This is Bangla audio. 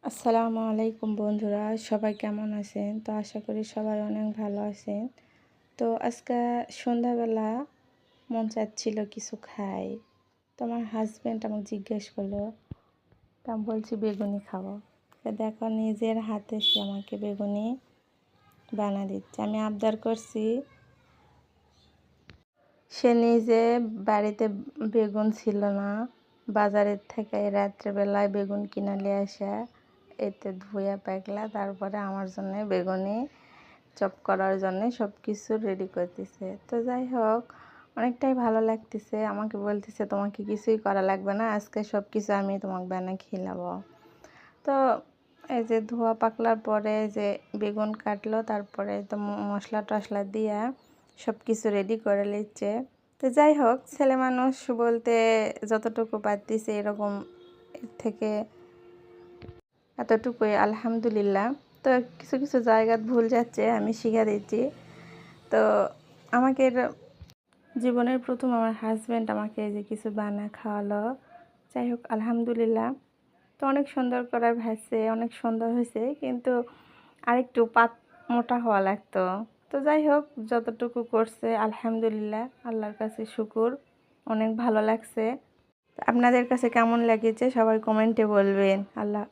আসসালামু আলাইকুম বন্ধুরা, সবাই কেমন আছেন? তো আশা করি সবাই অনেক ভালো আছেন। তো আজকে সন্ধ্যাবেলা মন চাচ্ছিল কিছু খাই। তো আমার হাজব্যান্ড আমাকে জিজ্ঞেস করলো, তা আমি বলছি বেগুনি খাবো। তো দেখো নিজের হাতে সে আমাকে বেগুনি বানা দিচ্ছে। আমি আবদার করছি, সে নিজে বাড়িতে বেগুন ছিল না, বাজারের থেকে রাত্রেবেলায় বেগুন কিনে নিয়ে আসে এতে ধুয়ে পাকলা তারপরে আমার জন্য বেগুনি চপ করার জন্য সব কিছু রেডি করতেছে। তো যাই হোক, অনেকটাই ভালো লাগতেছে। আমাকে বলতেছে তোমাকে কিছুই করা লাগবে না, আজকে সব কিছু আমি তোমাকে বানিয়ে খিলাবো। তো এই যে ধোয়া পাকলার পরে যে বেগুন কাটলো, তারপরে তো মশলা টশলা দিয়া সব কিছু রেডি করে নিচ্ছে। তো যাই হোক, ছেলে মানুষ বলতে যতটুকু পারতেছে এরকম, এর থেকে এতটুকুই আলহামদুলিল্লাহ। তো কিছু কিছু জায়গায় ভুল যাচ্ছে, আমি শিখে দিচ্ছি। তো আমাকে জীবনের প্রথম আমার হাজব্যান্ড আমাকে যে কিছু বানা খাওয়ালো। যাই হোক আলহামদুলিল্লাহ। তো অনেক সুন্দর করে ভাজছে, অনেক সুন্দর হয়েছে, কিন্তু আরেকটু মোটা হওয়া লাগতো। তো যাই হোক, যতটুকু করছে আলহামদুলিল্লাহ, আল্লাহর কাছে শুকুর, অনেক ভালো লাগছে। আপনাদের কাছে কেমন লেগেছে সবাই কমেন্টে বলবেন। আল্লাহ।